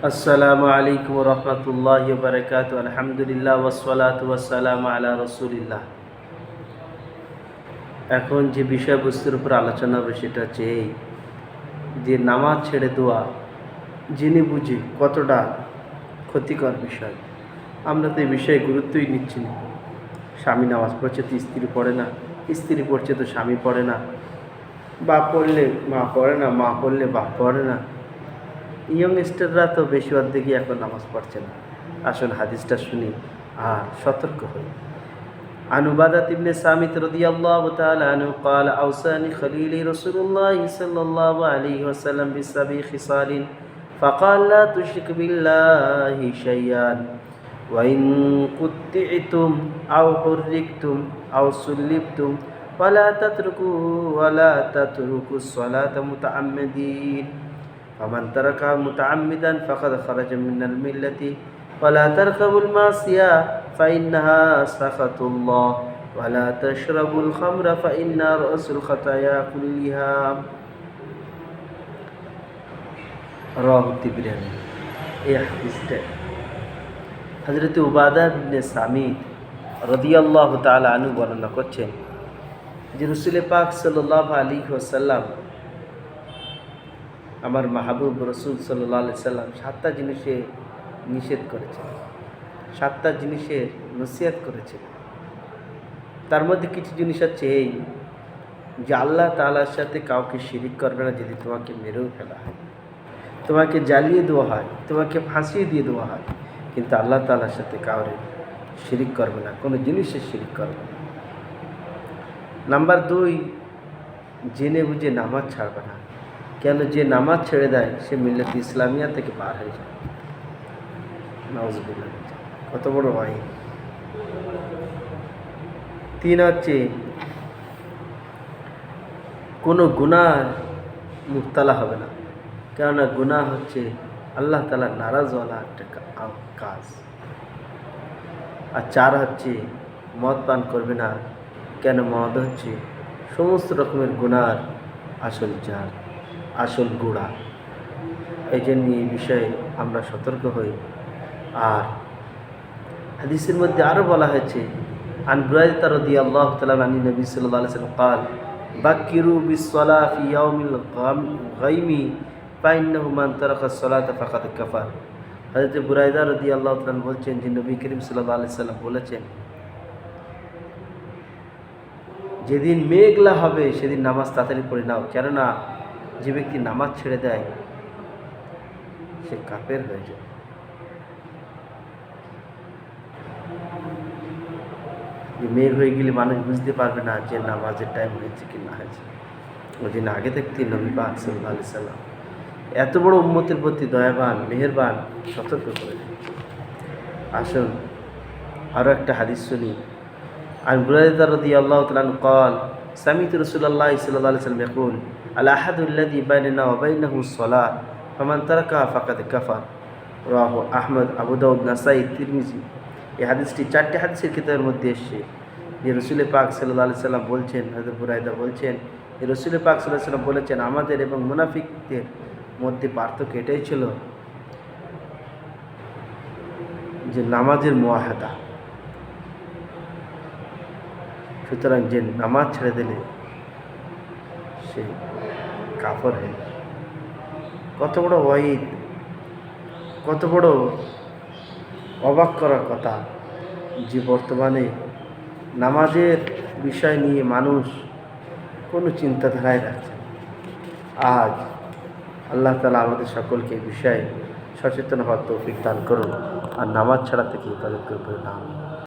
আসসালামু আলাইকুম রহমতুল্লাহ বারকাত আলহামদুলিল্লাহ ওয়াসসালাতু ওয়াসসালামু আলা রসুলিল্লাহ। এখন যে বিষয়বস্তুর উপর আলোচনা হবে সেটা হচ্ছে এই যে নামাজ ছেড়ে দেওয়া জেনে বুঝে কতটা ক্ষতিকর বিষয়। আমরা তো এই বিষয়ে গুরুত্বই নিচ্ছি না। স্বামী নামাজ পড়ছে তো স্ত্রী পড়ে না, স্ত্রী পড়ছে তো স্বামী পড়ে না, বাপ পড়লে মা পড়ে না, মা পড়লে বাপ পড়ে না। ইয়ংস্টাররা তো বেশি অর্ধেকই এখন নামাজ পড়ছে না। আসুন হাদিসটা শুনি আর সতর্ক হই। عن عبادة بن الصامت رضي الله تعالى عنه قال أوصاني خليلي رسول الله صلى الله عليه وسلم بسبع خصال فقال لا تشرك بالله شيئا وإن قطعتم أو حركتم أو سلبتم ولا تتركوا الصلاة متعمدين فمن تركها متعمدا فقد خرج من الملة ولا تركبوا المعصية فإنها سخط الله ولا تشربوا الخمر فإنها رأس الخطايا كلها رواه الطبراني। এই হাদিসটা হযরত উবাদা ইবনে সামিত রাদিয়াল্লাহু তাআলা আনহু বর্ণনা করছেন যে রাসূল পাক সাল্লাল্লাহু আলাইহি ওয়াসাল্লাম আমার মাহবুব রসুল সাল্লাল্লাহু আলাইহি সাল্লাম 7টা জিনিসে নিষেধ করেছেন, 7টা জিনিসের নসিহত করেছেন। তার মধ্যে কিছু জিনিস হচ্ছে এই যে আল্লাহ তাআলার সাথে কাউকে শিরিক করবে না। যদি তোমাকে মেরেও ফেলা হয়, তোমাকে জ্বালিয়ে দেওয়া হয়, তোমাকে ফাঁসিয়ে দিয়ে দেওয়া হয়, কিন্তু আল্লাহ তাআলার সাথে কাউরে শিরিক করবে না, কোনো জিনিসের শিরিক করবে না। নাম্বার 2, জেনে বুঝে নামাজ ছাড়বে না। কেন? যে নামাজ ছেড়ে দেয় সে মিল্লাত ইসলামিয়া থেকে বার হয়ে যায়। নাউজুবিল্লাহ, কত বড় হয়। 3 হচ্ছে কোনো গুনাহ মুবতালা হবে না, কেননা গুনাহ হচ্ছে আল্লাহ তাআলা নারাজওয়ালা একটা কাজ। আর 4 হচ্ছে মদ পান করবে না, কেন? মদ হচ্ছে সমস্ত রকমের গুনার আসল জার, আসল গোড়া। এই জন্য এই বিষয়ে আমরা সতর্ক হই। আর হাদিসের মধ্যে আরও বলা হয়েছে আন বুরাইদা রাদিয়াল্লাহু তাআলা আন নবী সাল্লাল্লাহু আলাইহি ওয়াসাল্লাম قال বাকিরু বিস-সালাহ ফি ইয়াউমিল গায়মি ফাইন্নাহু মান তারাকা আস-সালাতা ফাকাদ কাফার। হযরত বুরাইদা রাদিয়াল্লাহু তাআলা বলছেন যে নবী করিম সাল্লাল্লাহু আলাইহি ওয়াসাল্লাম বলেছেন যেদিন মেঘলা হবে সেদিন নামাজ তাড়াতাড়ি পড়ে নাও, কেননা যে ব্যক্তি নামাজ ছেড়ে দেয় সে কাফের হয়ে যায়। মেঘ হয়ে গেলে মানুষ বুঝতে পারবে না যে নামাজের টাইম হয়েছে কি না হয়েছে। ওই দিন আগে থাকতে নবী পাক সাল্লাল্লাহু আলাইহি সাল্লাম এত বড় উম্মতের প্রতি দয়াবান মেহেরবান সতর্ক করে দেন। আসুন আরও একটা হাদিস শুনি। عن بريدة رضي الله تعالى عنه قال سمعت رسول الله صلى الله عليه وسلم يقول الأحد الذي بيننا وبينه الصلاة فمن تركها فقد كفر رواه আহমদ, আবু দাউদ, নাসাই, তিরমিজি। এই হাদিসটি 4টি হাদিসের কিতাবের মধ্যে এসেছে যে রাসূল পাক সাল্লাল্লাহু আলাইহি সাল্লাম বলছেন, হযরত বুরাইদা বলছেন যে রাসূল পাক সাল্লাল্লাহু আলাইহি সাল্লাম বলেছেন আমাদের এবং মুনাফিকদের মধ্যে পার্থক্য এটাই ছিল যে নামাজের মুআহাদা। সুতরাং যে নামাজ ছেড়ে দিলে সে কাফর হয়ে যায়। কত বড় ওয়াইদ, কত বড় অবাক করার কথা যে বর্তমানে নামাজের বিষয় নিয়ে মানুষ কোনো চিন্তাধারায় রাখছে। আজ আল্লাহ তাআলা আমাদের সকলকে এই বিষয়ে সচেতন হওয়ার তৌফিক দান করুন আর নামাজ ছাড়া থেকে হেফাজত করবেন।